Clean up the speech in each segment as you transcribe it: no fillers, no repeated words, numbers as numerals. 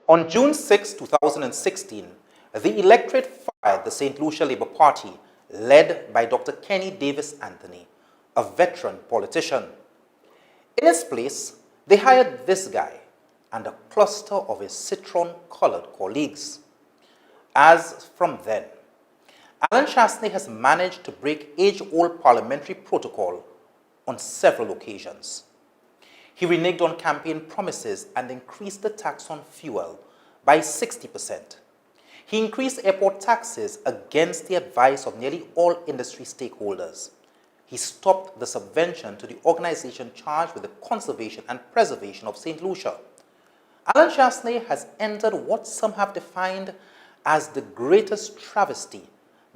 On June 6, 2016, the electorate fired the St. Lucia Labour Party, led by Dr. Kenny Davis Anthony, a veteran politician. In his place, they hired this guy and a cluster of his citron-colored colleagues. As from then, Allen Chastanet has managed to break age-old parliamentary protocol on several occasions. He reneged on campaign promises and increased the tax on fuel by 60%. He increased airport taxes against the advice of nearly all industry stakeholders. He stopped the subvention to the organization charged with the conservation and preservation of St. Lucia. Allen Chastanet has entered what some have defined as the greatest travesty,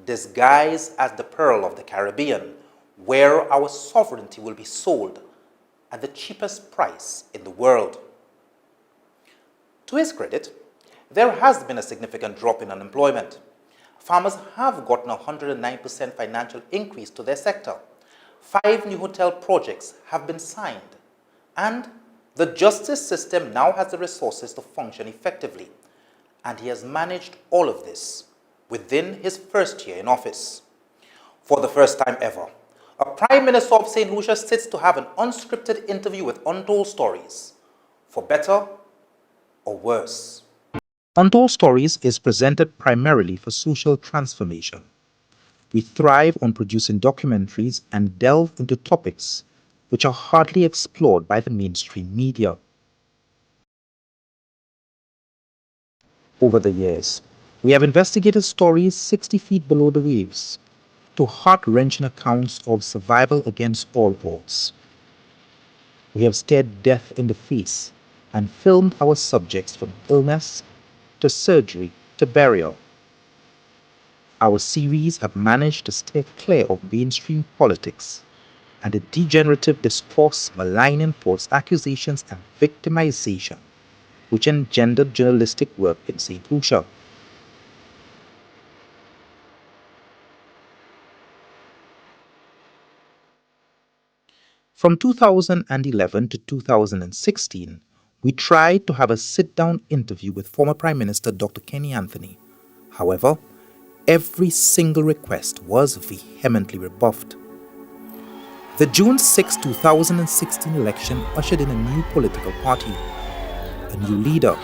disguised as the Pearl of the Caribbean, where our sovereignty will be sold at the cheapest price in the world. To his credit, there has been a significant drop in unemployment. Farmers have gotten a 109% financial increase to their sector. 5 new hotel projects have been signed. And the justice system now has the resources to function effectively. And he has managed all of this within his first year in office. For the first time ever, a Prime Minister of St. Lucia sits to have an unscripted interview with Untold Stories, for better or worse. Untold Stories is presented primarily for social transformation. We thrive on producing documentaries and delve into topics which are hardly explored by the mainstream media. Over the years, we have investigated stories 60 feet below the waves, to heart-wrenching accounts of survival against all odds. We have stared death in the face and filmed our subjects from illness to surgery to burial. Our series have managed to stay clear of mainstream politics and the degenerative discourse maligning false accusations and victimization which engendered journalistic work in St. Lucia. From 2011 to 2016, we tried to have a sit-down interview with former Prime Minister Dr. Kenny Anthony. However, every single request was vehemently rebuffed. The June 6, 2016 election ushered in a new political party, a new leader,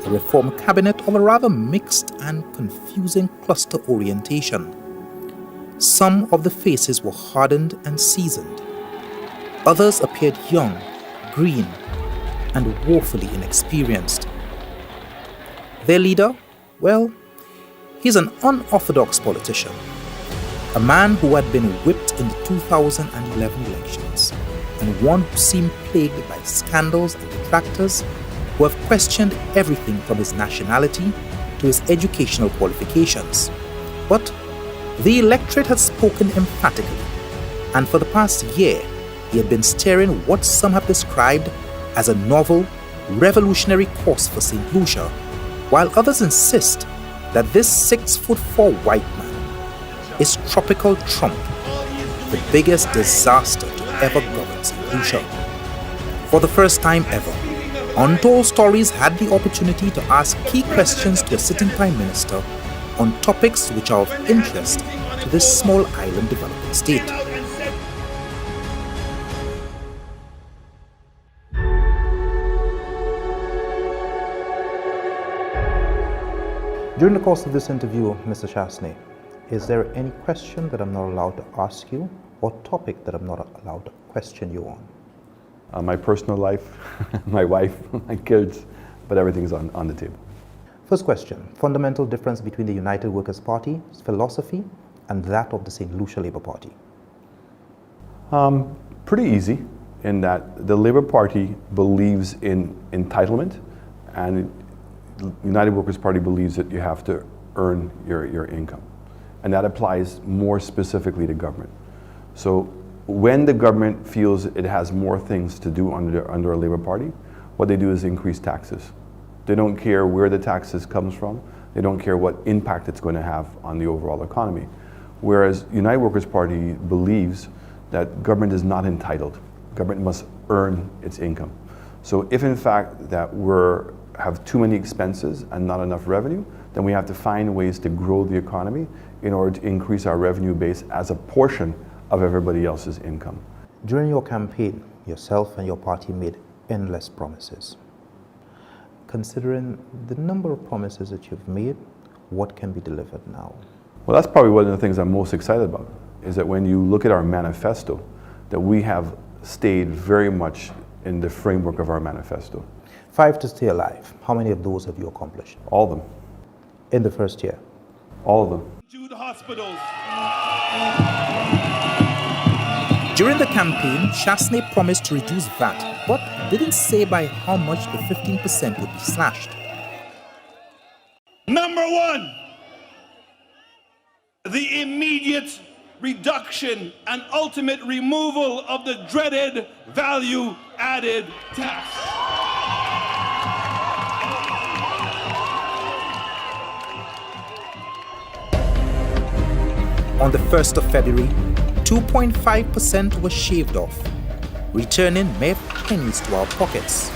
a reform cabinet of a rather mixed and confusing cluster orientation. Some of the faces were hardened and seasoned. Others appeared young, green, and woefully inexperienced. Their leader, well, he's an unorthodox politician, a man who had been whipped in the 2011 elections, and one who seemed plagued by scandals and detractors who have questioned everything from his nationality to his educational qualifications. But the electorate had spoken emphatically, and for the past year, he had been steering what some have described as a novel, revolutionary course for St. Lucia, while others insist that this 6'4" white man is Tropical Trump, the biggest disaster to ever govern St. Lucia. For the first time ever, Untold Stories had the opportunity to ask key questions to a sitting Prime Minister on topics which are of interest to this small island developing state. During the course of this interview, Mr. Chastanet, is there any question that I'm not allowed to ask you or topic that I'm not allowed to question you on? My personal life, my wife, my kids, but everything's on the table. First question, fundamental difference between the United Workers' Party's philosophy and that of the St. Lucia Labour Party? Pretty easy in that the Labour Party believes in entitlement, and United Workers' Party believes that you have to earn your income. And that applies more specifically to government. So when the government feels it has more things to do under a Labour Party, what they do is increase taxes. They don't care where the taxes comes from. They don't care what impact it's going to have on the overall economy. Whereas United Workers' Party believes that government is not entitled. Government must earn its income. So if in fact that we're have too many expenses and not enough revenue, then we have to find ways to grow the economy in order to increase our revenue base as a portion of everybody else's income. During your campaign, yourself and your party made endless promises. Considering the number of promises that you've made, what can be delivered now? Well, that's probably one of the things I'm most excited about, is that when you look at our manifesto, that we have stayed very much in the framework of our manifesto. 5 to stay alive. How many of those have you accomplished? All of them. In the first year? All of them. Jude hospitals. During the campaign, Chastanet promised to reduce VAT, but didn't say by how much the 15% would be slashed. Number one, the immediate reduction and ultimate removal of the dreaded value-added tax. On the 1st of February, 2.5% was shaved off, returning mere pennies to our pockets.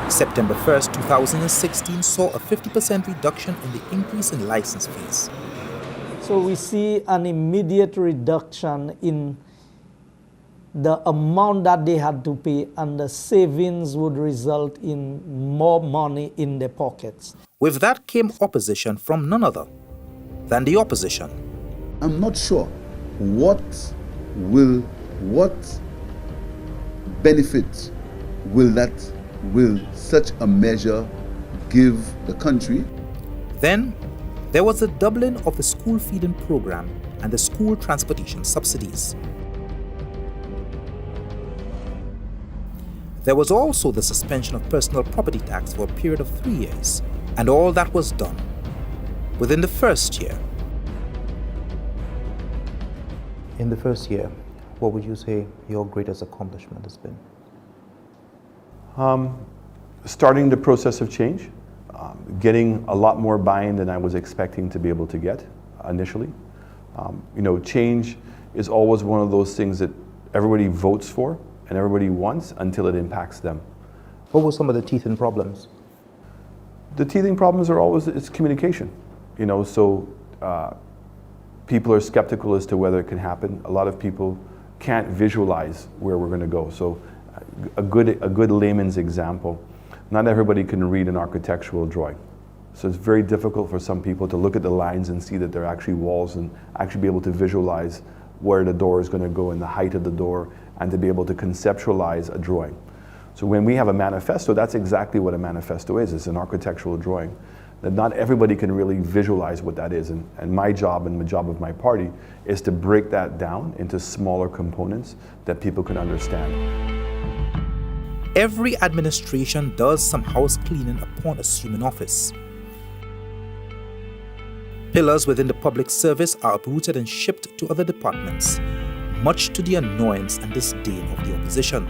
September 1st, 2016 saw a 50% reduction in the increase in license fees. So we see an immediate reduction in the amount that they had to pay, and the savings would result in more money in their pockets. With that came opposition from none other than the opposition. I'm not sure what benefit will such a measure give the country. Then there was the doubling of the school feeding program and the school transportation subsidies. There was also the suspension of personal property tax for a period of 3 years, and all that was done within the first year. In the first year, what would you say your greatest accomplishment has been? Starting the process of change, getting a lot more buy-in than I was expecting to be able to get initially. Change is always one of those things that everybody votes for and everybody wants until it impacts them. What were some of the teething problems? The teething problems are always, it's communication. People are skeptical as to whether it can happen. A lot of people can't visualize where we're going to go. So a good layman's example, not everybody can read an architectural drawing. So it's very difficult for some people to look at the lines and see that they're actually walls and actually be able to visualize where the door is going to go and the height of the door, and to be able to conceptualize a drawing. So when we have a manifesto, that's exactly what a manifesto is. It's an architectural drawing. That not everybody can really visualize what that is. And my job and the job of my party is to break that down into smaller components that people can understand. Every administration does some house cleaning upon assuming office. Pillars within the public service are uprooted and shipped to other departments, much to the annoyance and disdain of the opposition.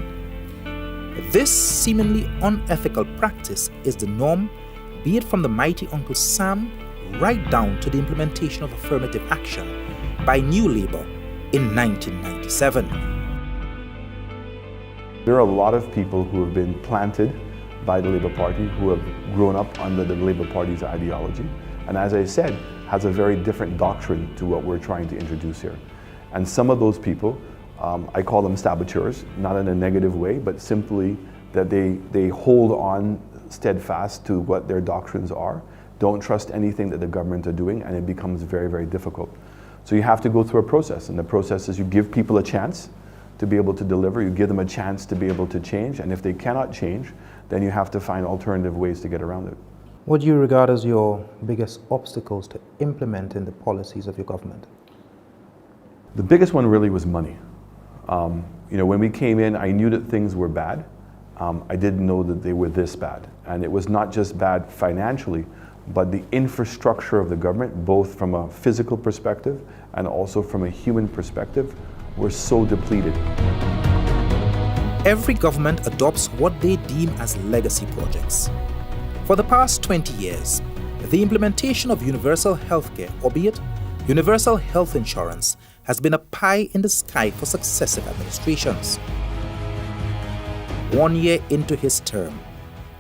This seemingly unethical practice is the norm, be it from the mighty Uncle Sam right down to the implementation of affirmative action by New Labour in 1997. There are a lot of people who have been planted by the Labour Party, who have grown up under the Labour Party's ideology, and as I said, has a very different doctrine to what we're trying to introduce here. And some of those people, I call them saboteurs, not in a negative way, but simply that they hold on steadfast to what their doctrines are, don't trust anything that the government are doing, and it becomes very, very difficult. So you have to go through a process, and the process is you give people a chance to be able to deliver, you give them a chance to be able to change, and if they cannot change, then you have to find alternative ways to get around it. What do you regard as your biggest obstacles to implementing the policies of your government? The biggest one really was money. When we came in, I knew that things were bad. I didn't know that they were this bad. And it was not just bad financially, but the infrastructure of the government, both from a physical perspective and also from a human perspective, were so depleted. Every government adopts what they deem as legacy projects. For the past 20 years, The implementation of universal healthcare, albeit universal health insurance, has been a pie in the sky for successive administrations. 1 year into his term,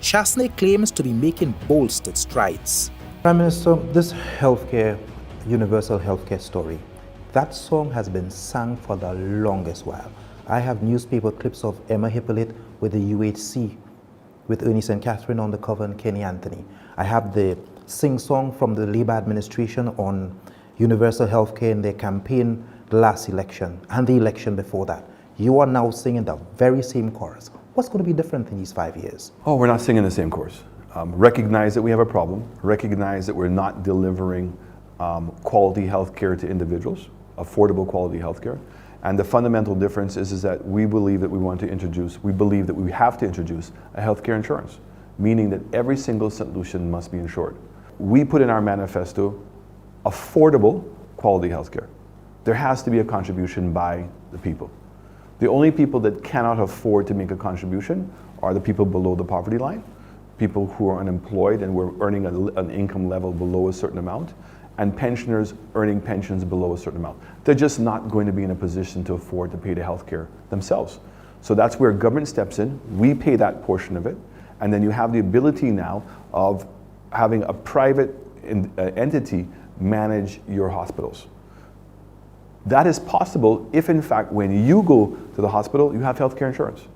Chastanet claims to be making bolstered strides. Prime Minister, this universal healthcare story, that song has been sung for the longest while. I have newspaper clips of Emma Hippolyte with the UHC, with Ernie St. Catherine on the cover and Kenny Anthony. I have the sing-song from the Labour administration on universal healthcare in their campaign the last election and the election before that. You are now singing the very same chorus. What's going to be different in these 5 years? Oh, we're not singing the same chorus. Recognize that we have a problem. Recognize that we're not delivering quality health care to individuals, affordable quality health care. And the fundamental difference is that we believe that we believe that we have to introduce a healthcare insurance, meaning that every single St. Lucian must be insured. We put in our manifesto affordable quality health care. There has to be a contribution by the people. The only people that cannot afford to make a contribution are the people below the poverty line, people who are unemployed and were earning an income level below a certain amount, and pensioners earning pensions below a certain amount. They're just not going to be in a position to afford to pay the health care themselves. So that's where government steps in. We pay that portion of it, and then you have the ability now of having a private entity manage your hospitals. That is possible if, in fact, when you go to the hospital, you have healthcare insurance.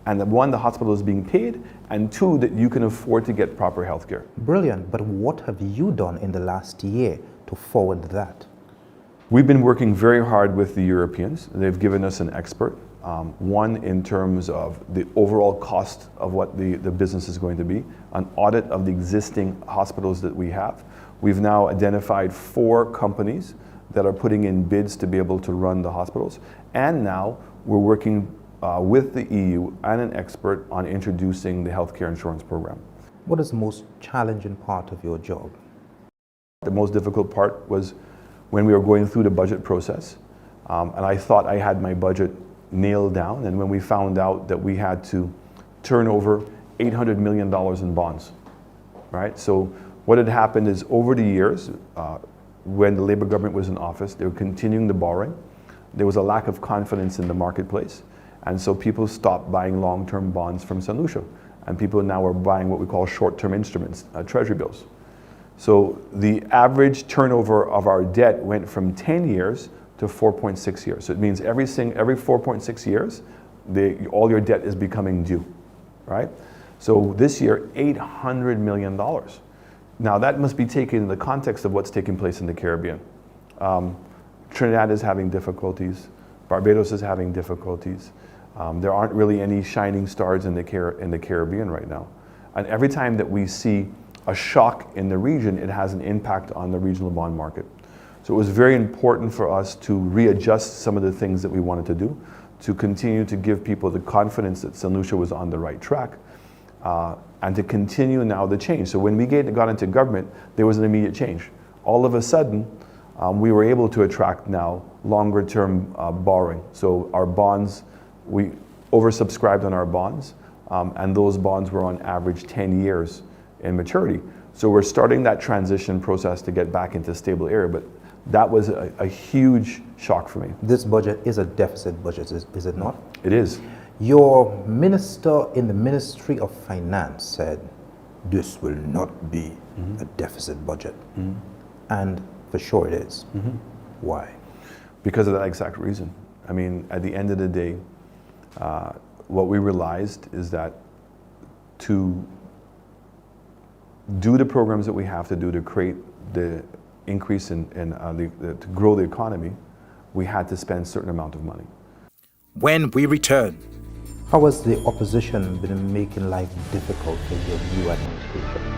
And that one, the hospital is being paid, and two, that you can afford to get proper health care. Brilliant, but what have you done in the last year to forward that? We've been working very hard with the Europeans. They've given us an expert, one in terms of the overall cost of what the business is going to be, an audit of the existing hospitals that we have. We've now identified 4 companies that are putting in bids to be able to run the hospitals, and now we're working with the EU and an expert on introducing the healthcare insurance program. What is the most challenging part of your job? The most difficult part was when we were going through the budget process, and I thought I had my budget nailed down, and when we found out that we had to turn over $800 million in bonds, right? So what had happened is over the years, when the Labour government was in office, they were continuing the borrowing. There was a lack of confidence in the marketplace, and so people stopped buying long-term bonds from St. Lucia, and people now are buying what we call short-term instruments, treasury bills. So the average turnover of our debt went from 10 years to 4.6 years. So it means every 4.6 years, all your debt is becoming due, right? So this year, $800 million. Now that must be taken in the context of what's taking place in the Caribbean. Trinidad is having difficulties. Barbados is having difficulties. There aren't really any shining stars in the Caribbean right now. And every time that we see a shock in the region, it has an impact on the regional bond market. So it was very important for us to readjust some of the things that we wanted to do, to continue to give people the confidence that St. Lucia was on the right track, and to continue now the change. So when we got into government, there was an immediate change. All of a sudden, we were able to attract now longer term borrowing. So our bonds, we oversubscribed on our bonds, and those bonds were on average 10 years in maturity. So we're starting that transition process to get back into stable area, but that was a huge shock for me. This budget is a deficit budget, is it not? It is. Your minister in the Ministry of Finance said, this will not be a deficit budget. And for sure it is. Why? Because of that exact reason. I mean, at the end of the day, what we realized is that to do the programs that we have to do to create the increase to grow the economy, we had to spend a certain amount of money. When we return, how has the opposition been making life difficult for your new administration?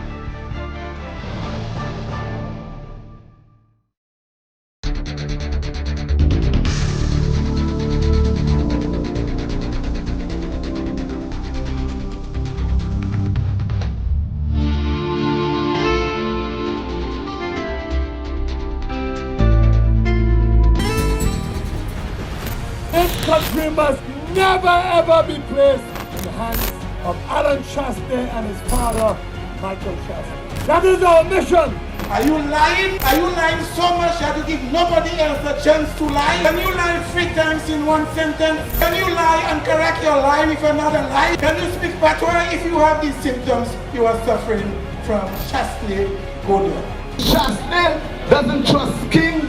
This country must never ever be placed in the hands of Allen Chastanet and his father, Michael Chastanet. That is our mission. Are you lying? Are you lying so much that you give nobody else a chance to lie? Can you lie 3 times in one sentence? Can you lie and correct your lie with another lie? Can you speak patois if you have these symptoms you are suffering from Chastanet Godot? Chastanet doesn't trust King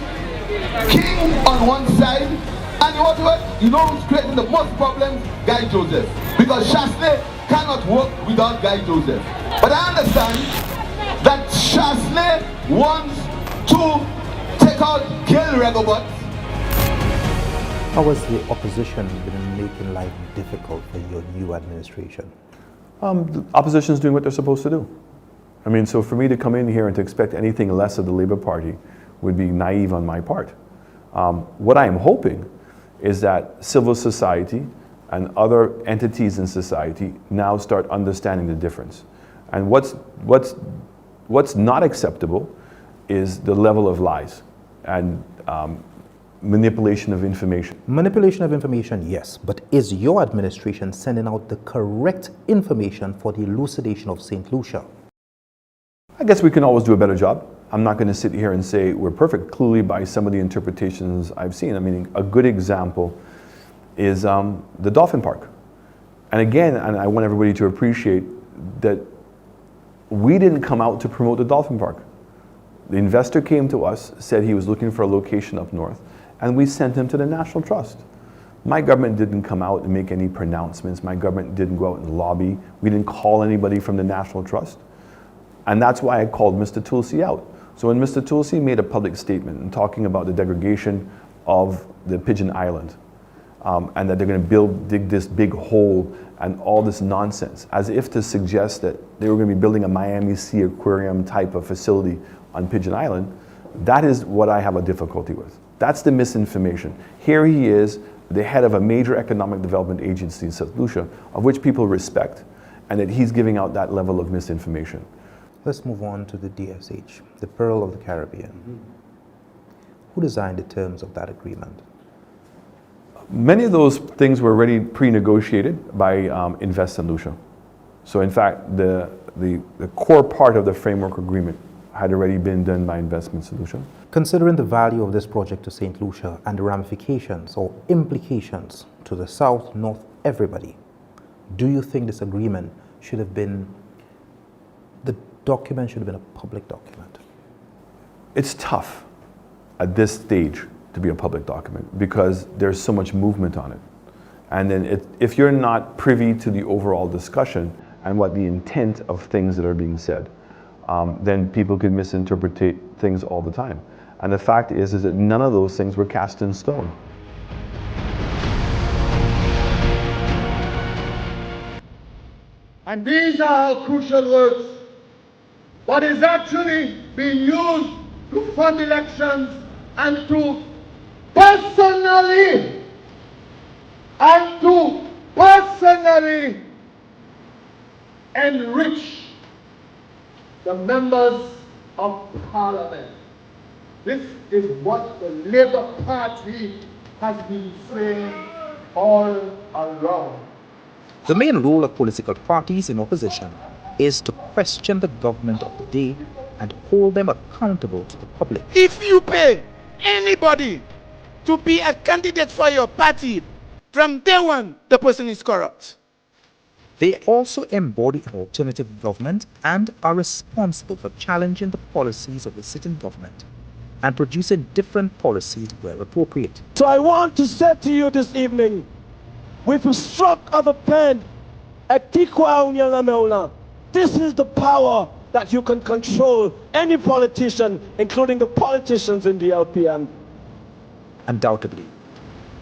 on one side, and you want to what? You know who's creating the most problems? Guy Joseph. Because Chastanet cannot work without Guy Joseph. But I understand that Chastanet wants to take out Gail Regobot. How has the opposition been making life difficult for your new administration? The opposition is doing what they're supposed to do. I mean, so for me to come in here and to expect anything less of the Labour Party would be naive on my part. What I am hoping is that civil society and other entities in society now start understanding the difference. And what's not acceptable is the level of lies and manipulation of information. Manipulation of information, yes, but is your administration sending out the correct information for the elucidation of St. Lucia? I guess we can always do a better job. I'm not going to sit here and say we're perfect, clearly by some of the interpretations I've seen. I mean, a good example is the Dolphin Park. And again, and I want everybody to appreciate that we didn't come out to promote the Dolphin Park. The investor came to us, said he was looking for a location up north, and we sent him to the National Trust. My government didn't come out and make any pronouncements. My government didn't go out and lobby. We didn't call anybody from the National Trust. And that's why I called Mr. Tulsi out. So when Mr. Tulsi made a public statement and talking about the degradation of the Pigeon Island, and that they're going to dig this big hole and all this nonsense, as if to suggest that they were going to be building a Miami Sea aquarium type of facility on Pigeon Island, that is what I have a difficulty with. That's the misinformation. Here he is, the head of a major economic development agency in St. Lucia, of which people respect, and that he's giving out that level of misinformation. Let's move on to the DSH, the Pearl of the Caribbean. Who designed the terms of that agreement? Many of those things were already pre-negotiated by Invest St. Lucia. So in fact, the core part of the framework agreement had already been done by Investment St. Lucia. Considering the value of this project to St. Lucia and the ramifications or implications to the South, North, everybody, do you think this agreement should have been, the document should have been a public document? It's tough at this stage to be a public document because there's so much movement on it. And then if you're not privy to the overall discussion and what the intent of things that are being said, then people can misinterpret things all the time. And the fact is that none of those things were cast in stone. And these are crucial words. What is actually being used to fund elections and to personally enrich the members of Parliament. This is what the Labour Party has been saying all along. The main role of political parties in opposition is to question the government of the day and hold them accountable to the public. If you pay anybody to be a candidate for your party, from day one, the person is corrupt. They also embody an alternative government and are responsible for challenging the policies of the sitting government and producing different policies where appropriate. So I want to say to you this evening, with a stroke of a pen, this is the power that you can control any politician, including the politicians in the LPM. Undoubtedly,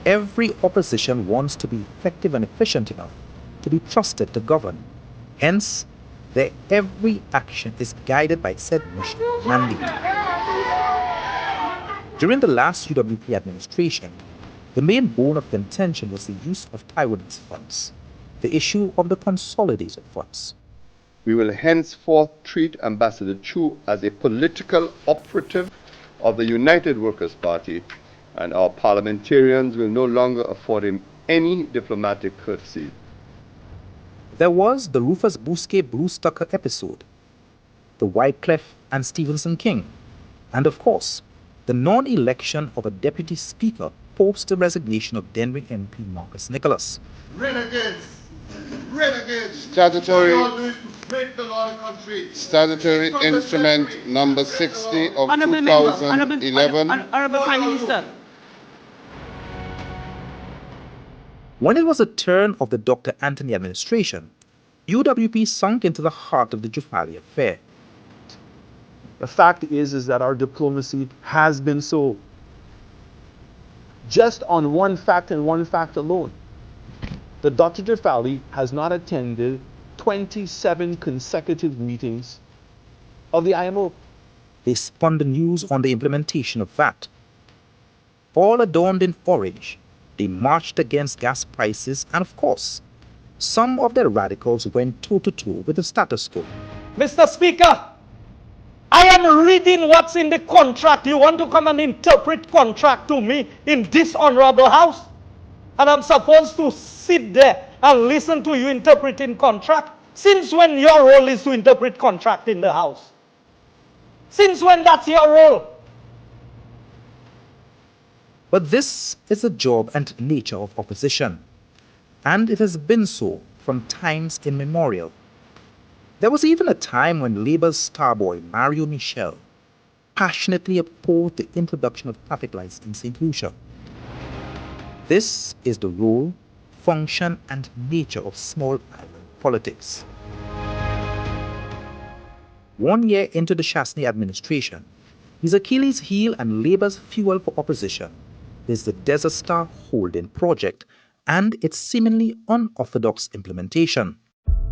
every opposition wants to be effective and efficient enough to be trusted to govern. Hence, their every action is guided by said mission mandate. During the last UWP administration, the main bone of contention was the use of Taiwanese funds, the issue of the consolidated funds. We will henceforth treat Ambassador Chu as a political operative of the United Workers' Party, and our parliamentarians will no longer afford him any diplomatic courtesy. There was the Rufus Bousquet Bruce Tucker episode. the Wycliffe and Stevenson King, and of course, the non-election of a deputy speaker post the resignation of Denver MP Marcus Nicholas. Renegades! Renegades! Statutory, What you all do is to make the law of the country. statutory instrument number 60 of 2011. Honorable Prime Minister. When it was the turn of the Dr. Anthony administration, UWP sunk into the heart of the Jufali affair. The fact is that our diplomacy has been so. Just on one fact and one fact alone, the Dr. Jufali has not attended 27 consecutive meetings of the IMO. They spun the news on the implementation of VAT. All adorned in orange, they marched against gas prices, and of course, some of their radicals went toe-to-toe with the status quo. Mr. Speaker, I am reading what's in the contract. You want to come and interpret contract to me in this honorable house? And I'm supposed to sit there and listen to you interpreting contract? Since when your role is to interpret contract in the house? Since when that's your role? But this is the job and nature of opposition, and it has been so from times immemorial. There was even a time when Labour's starboy Mario Michel passionately opposed the introduction of traffic lights in St. Lucia. This is the role, function, and nature of small island politics. 1 year into the Chastanet administration, his Achilles' heel and Labour's fuel for opposition is the Desert Star Holding project and its seemingly unorthodox implementation,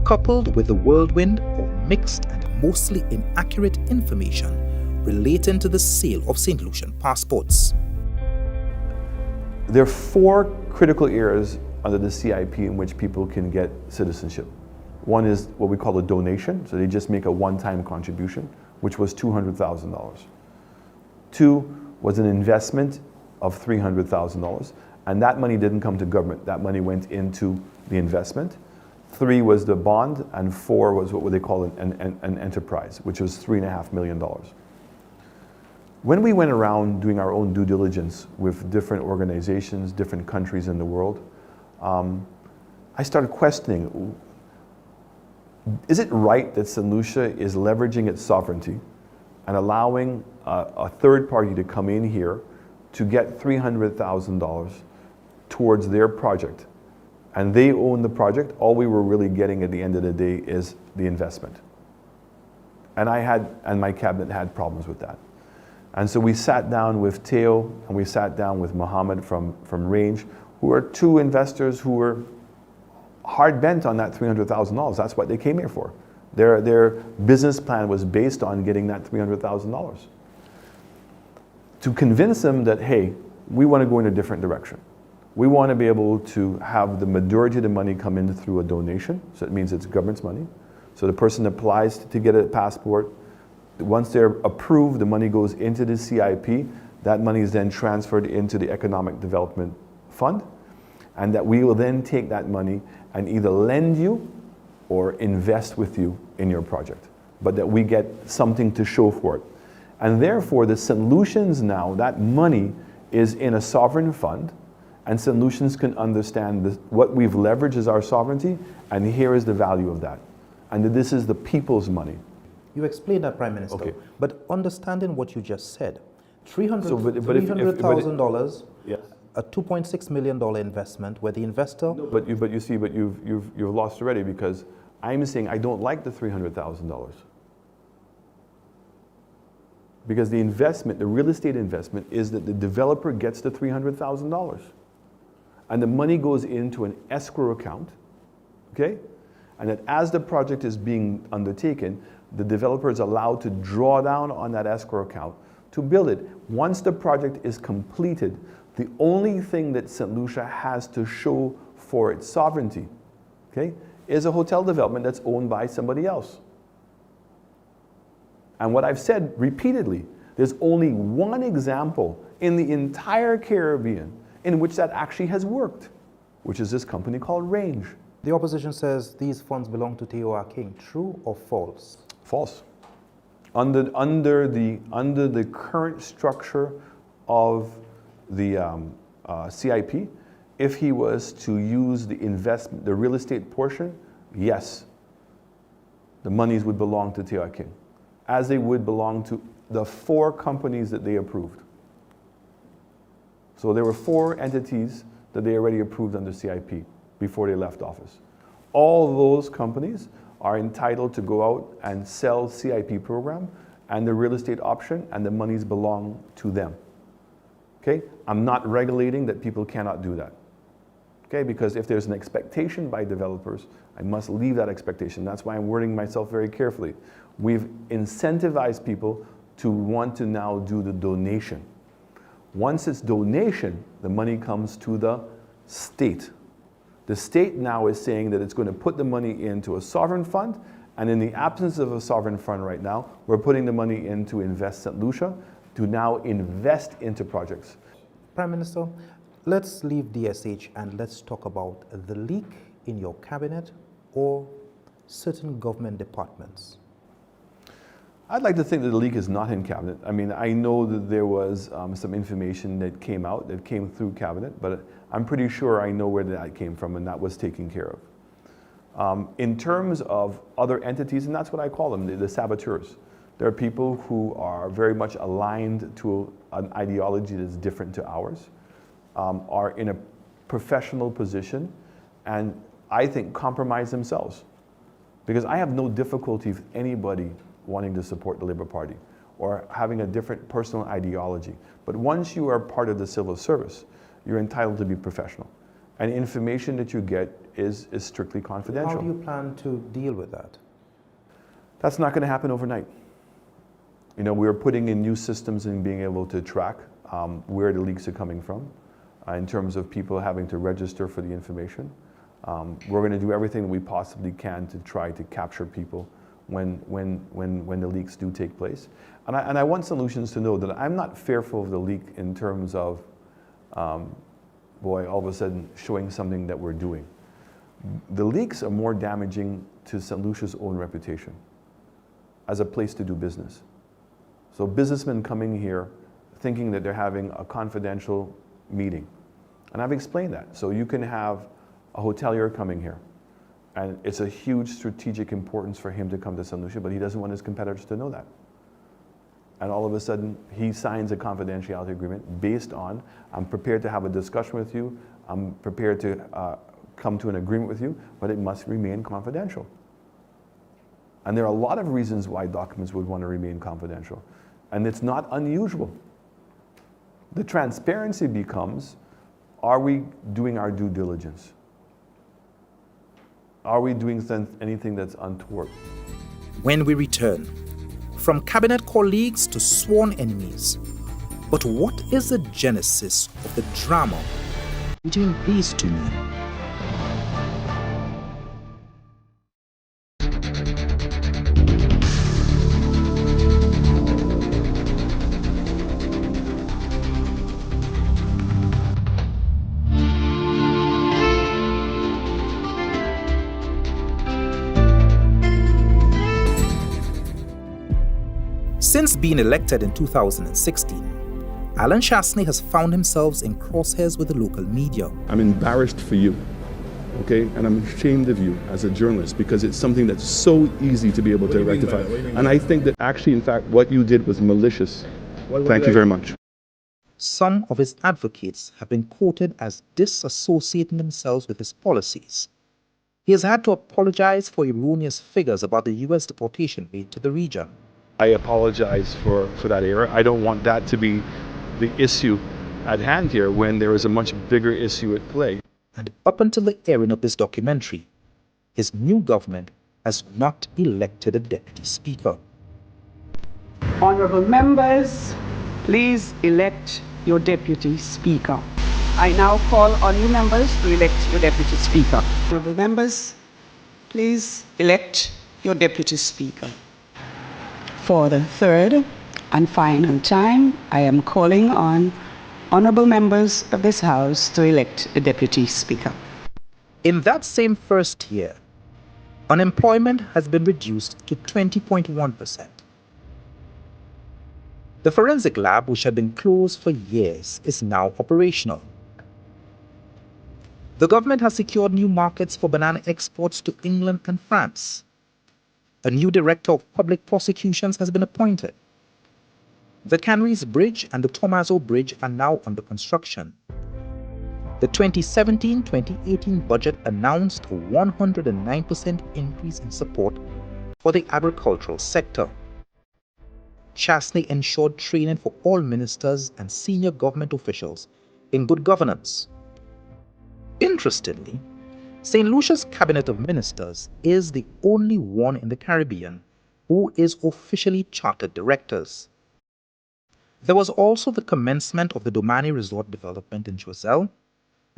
coupled with the whirlwind of mixed and mostly inaccurate information relating to the sale of St. Lucian passports. There are 4 critical areas under the CIP in which people can get citizenship. One is what we call a donation, so they just make a one-time contribution, which was $200,000. 2 was an investment of $300,000, and that money didn't come to government. That money went into the investment. 3 was the bond, and 4 was what they call an enterprise, which was $3.5 million. When we went around doing our own due diligence with different organizations, different countries in the world, I started questioning, is it right that St. Lucia is leveraging its sovereignty and allowing a third party to come in here to get $300,000 towards their project? And they own the project. All we were really getting at the end of the day is the investment. And my cabinet had problems with that. And so we sat down with Teo and we sat down with Mohammed from Range, who are 2 investors who were hard bent on that $300,000. That's what they came here for. Their business plan was based on getting that $300,000. To convince them that, hey, we want to go in a different direction. We want to be able to have the majority of the money come in through a donation, so it means it's government's money. So the person applies to get a passport. Once they're approved, the money goes into the CIP. That money is then transferred into the Economic Development Fund, and that we will then take that money and either lend you or invest with you in your project, but that we get something to show for it. And therefore, the St. Lucians now, that money is in a sovereign fund, and St. Lucians can understand what we've leveraged is our sovereignty, and here is the value of that. And that this is the people's money. You explained that, Prime Minister. Okay. But understanding what you just said, $300,000, yes. A $2.6 million investment where the investor... No, but you've lost already, because I'm saying I don't like the $300,000. Because the investment, the real estate investment, is that the developer gets the $300,000. And the money goes into an escrow account, okay? And that as the project is being undertaken, the developer is allowed to draw down on that escrow account to build it. Once the project is completed, the only thing that St. Lucia has to show for its sovereignty, okay, is a hotel development that's owned by somebody else. And what I've said repeatedly, there's only one example in the entire Caribbean in which that actually has worked, which is this company called Range. The opposition says these funds belong to T.O.R. King. True or false? False. under the current structure of the CIP, if he was to use the real estate portion, yes, the monies would belong to T.R. King, as they would belong to the 4 companies that they approved. So there were 4 entities that they already approved under CIP before they left office. All those companies are entitled to go out and sell CIP program and the real estate option, and the monies belong to them. Okay? I'm not regulating that people cannot do that. Okay? Because if there's an expectation by developers, I must leave that expectation. That's why I'm wording myself very carefully. We've incentivized people to want to now do the donation. Once it's donation, the money comes to the state. The state now is saying that it's going to put the money into a sovereign fund, and in the absence of a sovereign fund right now, we're putting the money into Invest St. Lucia to now invest into projects. Prime Minister, let's leave DSH and let's talk about the leak in your cabinet or certain government departments. I'd like to think that the leak is not in cabinet. I mean, I know that there was some information that came out, that came through cabinet, but I'm pretty sure I know where that came from, and that was taken care of. In terms of other entities, and that's what I call them, the saboteurs. There are people who are very much aligned to an ideology that's different to ours, are in a professional position, and I think compromise themselves. Because I have no difficulty with anybody wanting to support the Labour Party or having a different personal ideology. But once you are part of the civil service, you're entitled to be professional. And information that you get is strictly confidential. How do you plan to deal with that? That's not going to happen overnight. You know, we're putting in new systems and being able to track where the leaks are coming from in terms of people having to register for the information. We're going to do everything that we possibly can to try to capture people when the leaks do take place. And I want solutions to know that I'm not fearful of the leak in terms of, all of a sudden showing something that we're doing. The leaks are more damaging to St. Lucia's own reputation as a place to do business. So businessmen coming here thinking that they're having a confidential meeting. And I've explained that. So you can have a hotelier coming here, and it's a huge strategic importance for him to come to St. Lucia, but he doesn't want his competitors to know that. And all of a sudden, he signs a confidentiality agreement based on, I'm prepared to have a discussion with you, I'm prepared to come to an agreement with you, but it must remain confidential. And there are a lot of reasons why documents would want to remain confidential. And it's not unusual. The transparency becomes, are we doing our due diligence? Are we doing anything that's untoward? When we return, from cabinet colleagues to sworn enemies, but what is the genesis of the drama between these two men? Since being elected in 2016, Allen Chastanet has found himself in crosshairs with the local media. I'm embarrassed for you, okay? And I'm ashamed of you as a journalist because it's something that's so easy to be able to rectify. And I think that actually, in fact, what you did was malicious. Thank you very much. Some of his advocates have been quoted as disassociating themselves with his policies. He has had to apologize for erroneous figures about the U.S. deportation rate to the region. I apologize for that error. I don't want that to be the issue at hand here when there is a much bigger issue at play. And up until the airing of this documentary, his new government has not elected a deputy speaker. Honorable members, please elect your deputy speaker. I now call on you members to elect your deputy speaker. Honorable members, please elect your deputy speaker. For the third and final time, I am calling on honorable members of this House to elect a deputy speaker. In that same first year, unemployment has been reduced to 20.1%. The forensic lab, which had been closed for years, is now operational. The government has secured new markets for banana exports to England and France. A new director of public prosecutions has been appointed. The Canaries Bridge and the Tomaso Bridge are now under construction. The 2017-2018 budget announced a 109% increase in support for the agricultural sector. Chastanet ensured training for all ministers and senior government officials in good governance. Interestingly, St. Lucia's cabinet of ministers is the only one in the Caribbean who is officially chartered directors. There was also the commencement of the Domani Resort development in Choiseul,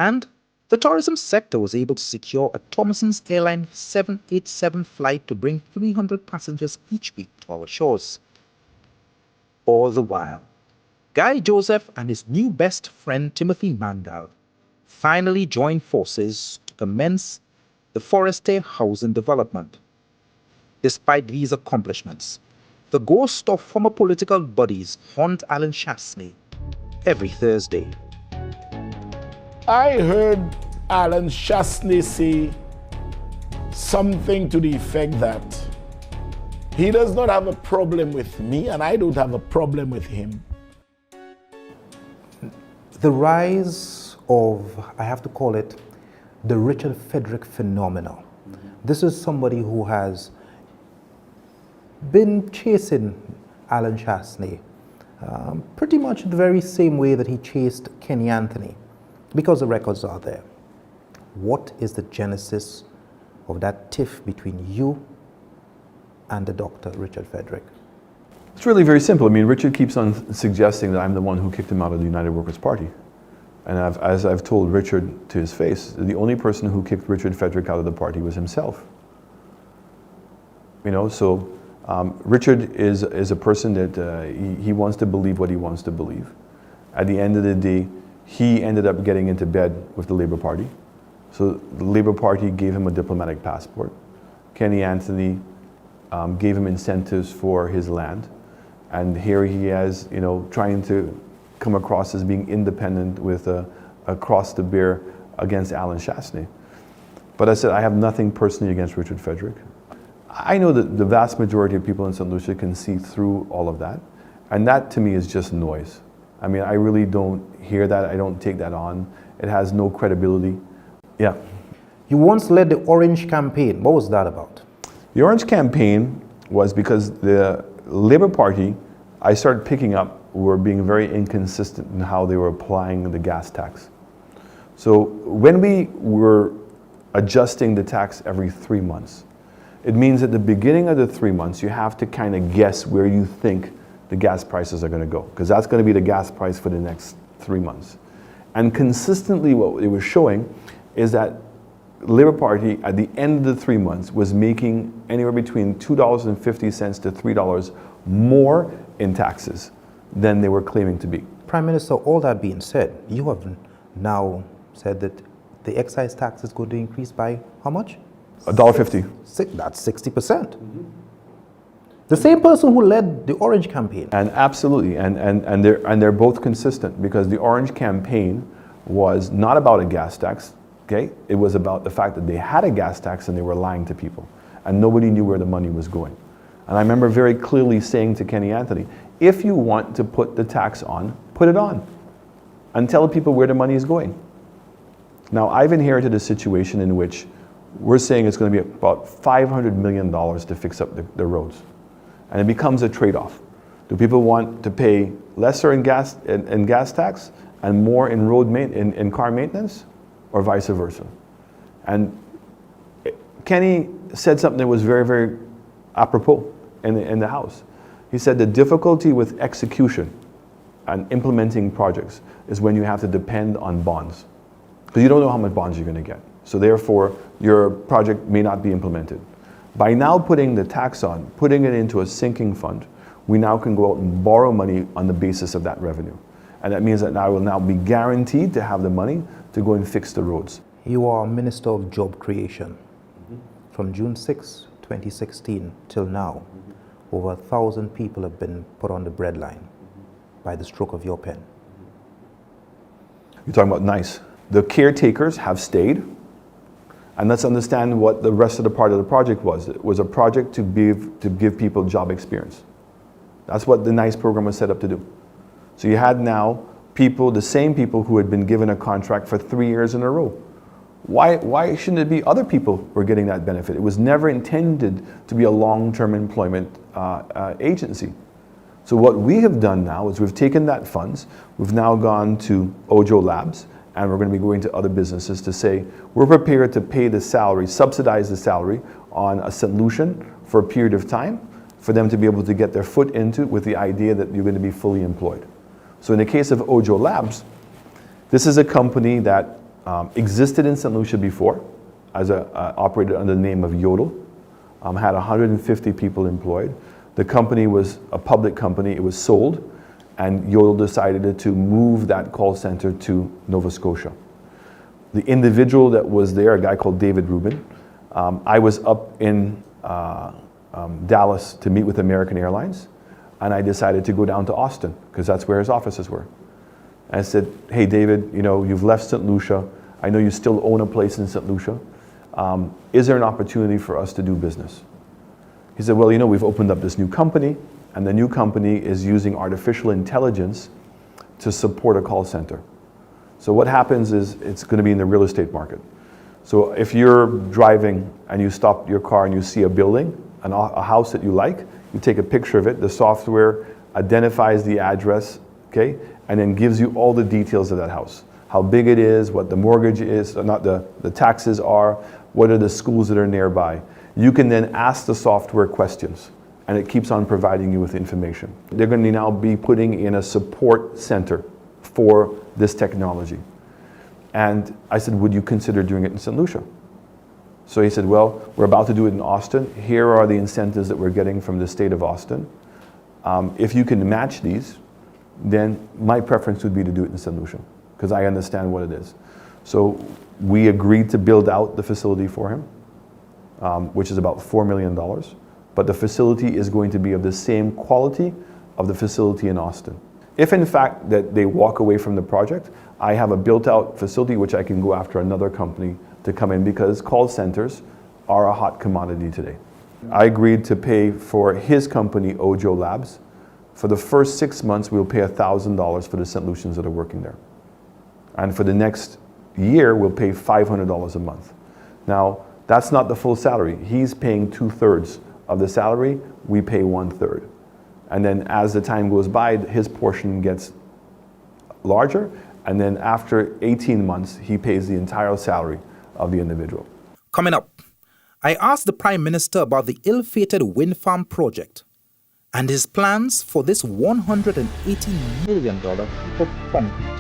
and the tourism sector was able to secure a Thomason's Airline 787 flight to bring 300 passengers each week to our shores. All the while, Guy Joseph and his new best friend Timothy Mandel finally joined forces to commence the Forestier housing development. Despite these accomplishments, the ghost of former political buddies haunt Allen Chastanet every Thursday. I heard Allen Chastanet say something to the effect that he does not have a problem with me and I don't have a problem with him. The rise of, I have to call it, the Richard Frederick phenomenon. This is somebody who has been chasing Allen Chastanet pretty much the very same way that he chased Kenny Anthony, because the records are there. What is the genesis of that tiff between you and the Dr. Richard Frederick? It's really very simple. I mean, Richard keeps on suggesting that I'm the one who kicked him out of the United Workers' Party. And as I've told Richard to his face, the only person who kicked Richard Frederick out of the party was himself. You know, so Richard is a person that he wants to believe what he wants to believe. At the end of the day, he ended up getting into bed with the Labour Party. So the Labour Party gave him a diplomatic passport. Kenny Anthony gave him incentives for his land. And here he is, you know, trying to come across as being independent with a cross to bear against Allen Chastanet. But I said, I have nothing personally against Richard Frederick. I know that the vast majority of people in St. Lucia can see through all of that. And that to me is just noise. I mean, I really don't hear that. I don't take that on. It has no credibility. Yeah. You once led the Orange campaign. What was that about? The Orange campaign was because the Labour Party, I started picking up, were being very inconsistent in how they were applying the gas tax. So when we were adjusting the tax every 3 months, it means at the beginning of the 3 months, you have to kind of guess where you think the gas prices are going to go, because that's going to be the gas price for the next 3 months. And consistently what it was showing is that Labour Party at the end of the 3 months was making anywhere between $2.50 to $3 more in taxes than they were claiming to be. Prime Minister, all that being said, you have now said that the excise tax is going to increase by how much? $1.50. That's 60%. The same person who led the Orange campaign. And absolutely, and they're both consistent, because the Orange campaign was not about a gas tax, okay? It was about the fact that they had a gas tax and they were lying to people, and nobody knew where the money was going. And I remember very clearly saying to Kenny Anthony, if you want to put the tax on, put it on, and tell people where the money is going. Now, I've inherited a situation in which we're saying it's going to be about $500 million to fix up the roads. And it becomes a trade-off. Do people want to pay lesser in gas tax and more in in car maintenance, or vice versa? And Kenny said something that was very, very apropos in the House. He said the difficulty with execution and implementing projects is when you have to depend on bonds, because you don't know how much bonds you're going to get. So therefore, your project may not be implemented. By now putting the tax on, putting it into a sinking fund, we now can go out and borrow money on the basis of that revenue. And that means that I will now be guaranteed to have the money to go and fix the roads. You are Minister of Job Creation. From June 6, 2016 till now, over 1,000 people have been put on the breadline. by the stroke of your pen? You're talking about NICE. The caretakers have stayed. And let's understand what the rest of the part of the project was. It was a project to give people job experience. That's what the NICE program was set up to do. So you had now people, the same people who had been given a contract for 3 years in a row. Why shouldn't it be other people who are getting that benefit? It was never intended to be a long-term employment agency. So what we have done now is we've taken that funds, we've now gone to Ojo Labs, and we're going to be going to other businesses to say, we're prepared to pay the salary, subsidize the salary on a solution for a period of time for them to be able to get their foot into with the idea that you're going to be fully employed. So in the case of Ojo Labs, this is a company that existed in St. Lucia before, as operated under the name of Yodel, had 150 people employed. The company was a public company, it was sold, and Yodel decided to move that call center to Nova Scotia. The individual that was there, a guy called David Rubin, I was up in Dallas to meet with American Airlines, and I decided to go down to Austin, because that's where his offices were. And I said, hey David, you know, you've left St. Lucia, I know you still own a place in St. Lucia. Is there an opportunity for us to do business? He said, well, you know, we've opened up this new company, and the new company is using artificial intelligence to support a call center. So what happens is it's going to be in the real estate market. So if you're driving and you stop your car and you see a building, a house that you like, you take a picture of it, the software identifies the address, okay, and then gives you all the details of that house. How big it is, what the mortgage is, not the taxes are, what are the schools that are nearby. You can then ask the software questions, and it keeps on providing you with information. They're going to now be putting in a support center for this technology. And I said, would you consider doing it in St. Lucia? So he said, well, we're about to do it in Austin. Here are the incentives that we're getting from the state of Austin. If you can match these, then my preference would be to do it in St. Lucia, because I understand what it is. So we agreed to build out the facility for him, which is about $4 million. But the facility is going to be of the same quality of the facility in Austin. If in fact that they walk away from the project, I have a built-out facility which I can go after another company to come in, because call centers are a hot commodity today. I agreed to pay for his company, Ojo Labs. For the first 6 months, we'll pay $1,000 for the St. Lucians that are working there. And for the next year, we'll pay $500 a month. Now, that's not the full salary. He's paying 2/3 of the salary, we pay 1/3. And then as the time goes by, his portion gets larger, and then after 18 months, he pays the entire salary of the individual. Coming up, I asked the Prime Minister about the ill-fated wind farm project and his plans for this $180 million piece of concrete.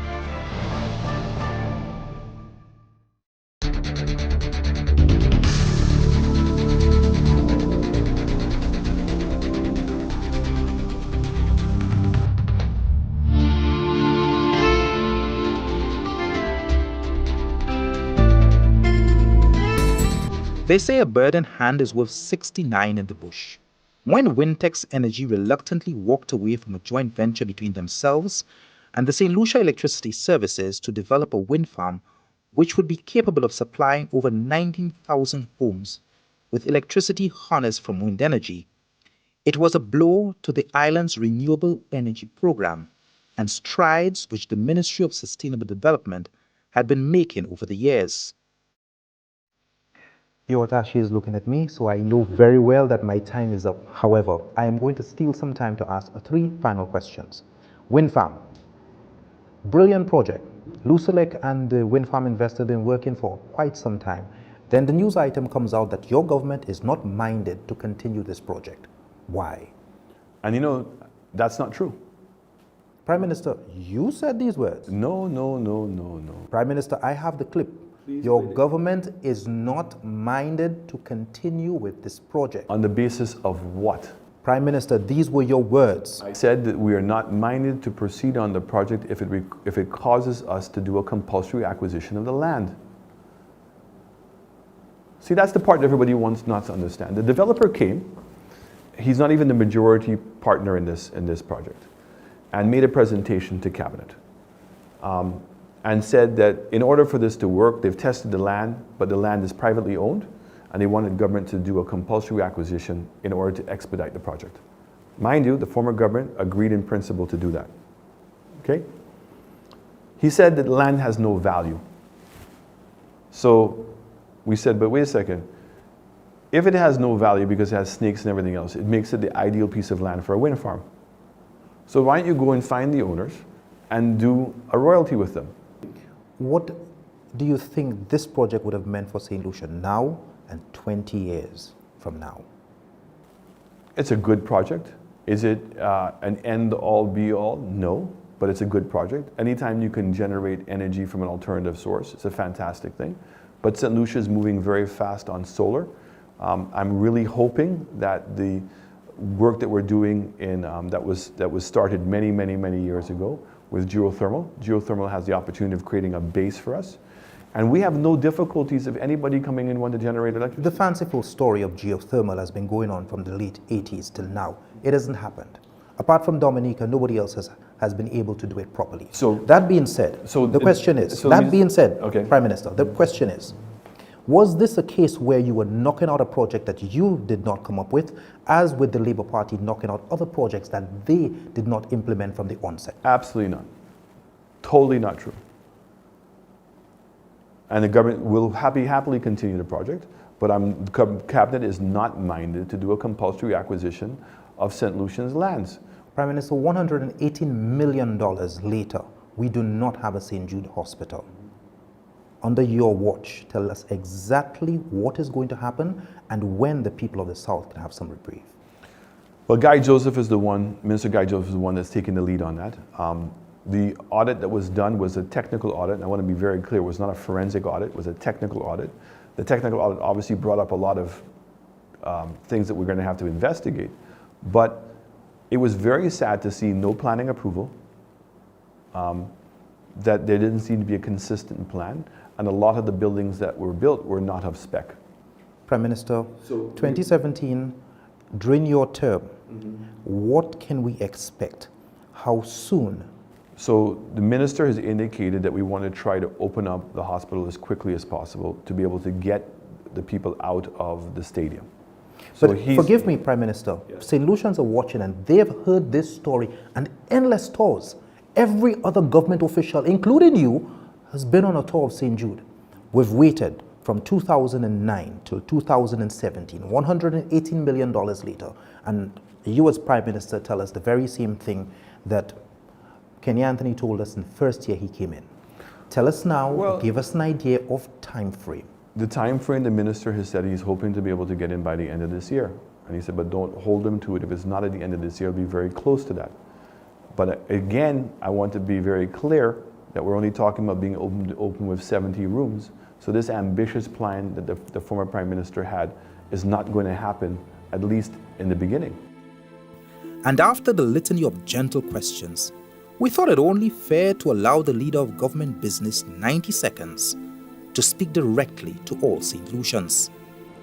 They say a bird in hand is worth 69 in the bush. When Wintex Energy reluctantly walked away from a joint venture between themselves and the St. Lucia Electricity Services to develop a wind farm which would be capable of supplying over 19,000 homes with electricity harnessed from wind energy, it was a blow to the island's renewable energy program and strides which the Ministry of Sustainable Development had been making over the years. Iwatashi is looking at me, so I know very well that my time is up. However, I am going to steal some time to ask 3 final questions. Wind farm. Brilliant project. Lucelec and the wind farm investor have been working for quite some time. Then the news item comes out that your government is not minded to continue this project. Why? And you know, that's not true. Prime Minister, you said these words. No. Prime Minister, I have the clip. Your government is not minded to continue with this project. On the basis of what? Prime Minister, these were your words. I said that we are not minded to proceed on the project if it causes us to do a compulsory acquisition of the land. See, that's the part that everybody wants not to understand. The developer came. He's not even the majority partner in this project. and made a presentation to Cabinet and said that in order for this to work, they've tested the land, but the land is privately owned, and they wanted government to do a compulsory acquisition in order to expedite the project. Mind you, the former government agreed in principle to do that. Okay? He said that the land has no value. So we said, but wait a second. If it has no value because it has snakes and everything else, it makes it the ideal piece of land for a wind farm. So why don't you go and find the owners and do a royalty with them? What do you think this project would have meant for St. Lucia now and 20 years from now? It's a good project. Is it an end-all, be-all? No, but it's a good project. Anytime you can generate energy from an alternative source, it's a fantastic thing. But St. Lucia is moving very fast on solar. I'm really hoping that the work that we're doing in that was started many years ago with geothermal. Geothermal has the opportunity of creating a base for us. And we have no difficulties of anybody coming in wanting to generate electricity. The fanciful story of geothermal has been going on from the late 80s till now. It hasn't happened. Apart from Dominica, nobody else has been able to do it properly. So that being said, the question is, Prime Minister, the question is, was this a case where you were knocking out a project that you did not come up with, as with the Labour Party knocking out other projects that they did not implement from the onset? Absolutely not. Totally not true. And the government will happily continue the project, but the Cabinet is not minded to do a compulsory acquisition of St. Lucian's lands. Prime Minister, $118 million later, we do not have a St. Jude hospital. Under your watch, tell us exactly what is going to happen and when the people of the South can have some reprieve. Well, Minister Guy Joseph is the one that's taking the lead on that. The audit that was done was a technical audit, and I want to be very clear, it was not a forensic audit, it was a technical audit. The technical audit obviously brought up a lot of things that we're going to have to investigate, but it was very sad to see no planning approval, that there didn't seem to be a consistent plan, and a lot of the buildings that were built were not of spec. Prime Minister, 2017, during your term, what can we expect? How soon? So the minister has indicated that we want to try to open up the hospital as quickly as possible to be able to get the people out of the stadium. But forgive me, Prime Minister, St. Lucians are watching and they've heard this story and endless tours. Every other government official, including you, has been on a tour of St. Jude. We've waited from 2009 till 2017, $118 million later, and you as Prime Minister tell us the very same thing that Kenny Anthony told us in the first year he came in. Tell us now, give us an idea of time frame. The time frame, the minister has said he's hoping to be able to get in by the end of this year. And he said, but don't hold him to it. If it's not at the end of this year, it'll be very close to that. But again, I want to be very clear that we're only talking about being open with 70 rooms. So this ambitious plan that the former Prime Minister had is not going to happen, at least in the beginning. And after the litany of gentle questions, we thought it only fair to allow the leader of government business 90 seconds to speak directly to all St. Lucians.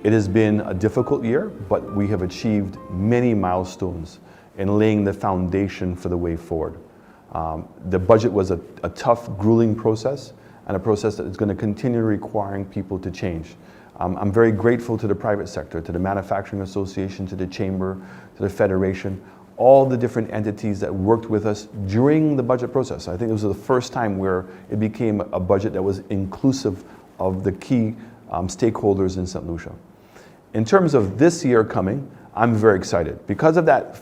It has been a difficult year, but we have achieved many milestones in laying the foundation for the way forward. The budget was a tough, grueling process, and a process that is going to continue requiring people to change. I'm very grateful to the private sector, to the Manufacturing Association, to the Chamber, to the Federation, all the different entities that worked with us during the budget process. I think it was the first time where it became a budget that was inclusive of the key stakeholders in St. Lucia. In terms of this year coming, I'm very excited. Because of that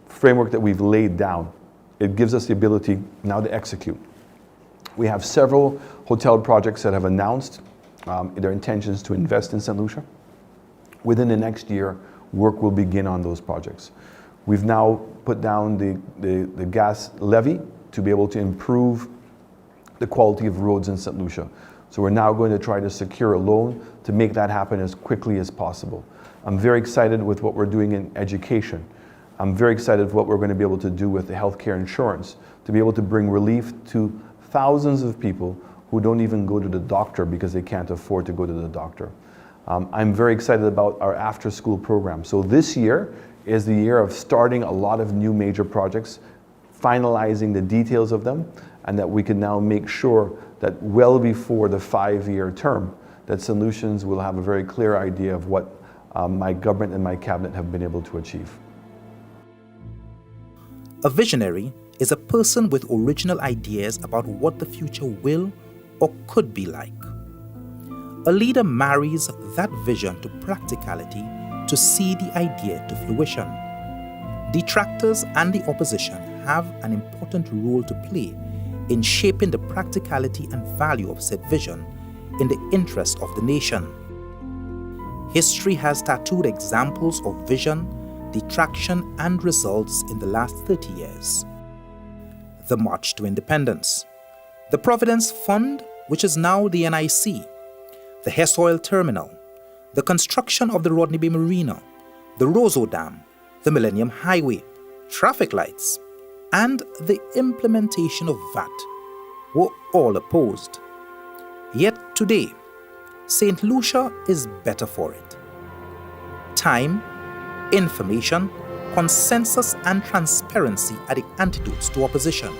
framework that we've laid down, it gives us the ability now to execute. We have several hotel projects that have announced their intentions to invest in St. Lucia. Within the next year, work will begin on those projects. We've now put down the gas levy to be able to improve the quality of roads in St. Lucia. So we're now going to try to secure a loan to make that happen as quickly as possible. I'm very excited with what we're doing in education. I'm very excited with what we're going to be able to do with the healthcare insurance, to be able to bring relief to thousands of people who don't even go to the doctor because they can't afford to go to the doctor. I'm very excited about our after-school program. So this year, is the year of starting a lot of new major projects, finalizing the details of them, and that we can now make sure that well before the 5-year term, that St. Lucians will have a very clear idea of what my government and my cabinet have been able to achieve. A visionary is a person with original ideas about what the future will or could be like. A leader marries that vision to practicality to see the idea to fruition. Detractors and the opposition have an important role to play in shaping the practicality and value of said vision in the interest of the nation. History has tattooed examples of vision, detraction, and results in the last 30 years. The March to Independence, the Providence Fund, which is now the NIC, the Hess Oil Terminal, the construction of the Rodney Bay Marina, the Roseau Dam, the Millennium Highway, traffic lights, and the implementation of VAT were all opposed. Yet today, St. Lucia is better for it. Time, information, consensus, and transparency are the antidotes to opposition.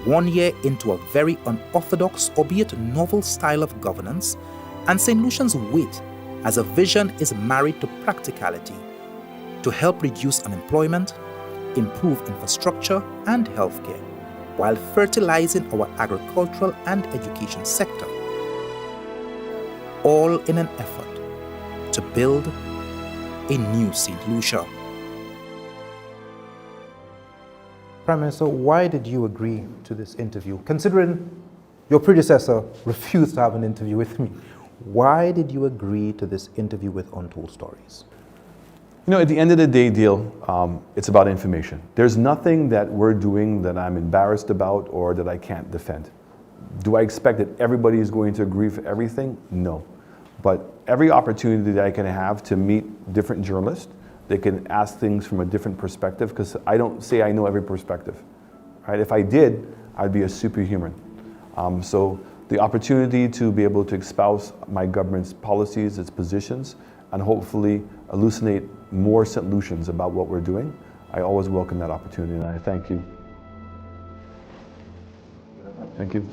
1 year into a very unorthodox, albeit novel style of governance, and St. Lucian's weight as a vision is married to practicality to help reduce unemployment, improve infrastructure and healthcare, while fertilizing our agricultural and education sector, all in an effort to build a new St. Lucia. Prime Minister, why did you agree to this interview? Considering your predecessor refused to have an interview with me, why did you agree to this interview with Untold Stories? You know, at the end of the day, Deal, it's about information. There's nothing that we're doing that I'm embarrassed about or that I can't defend. Do I expect that everybody is going to agree for everything? No. But every opportunity that I can have to meet different journalists, they can ask things from a different perspective, because I don't say I know every perspective. Right? If I did, I'd be a superhuman. So the opportunity to be able to espouse my government's policies, its positions, and hopefully elucidate more St. Lucians about what we're doing, I always welcome that opportunity, and I thank you. Thank you.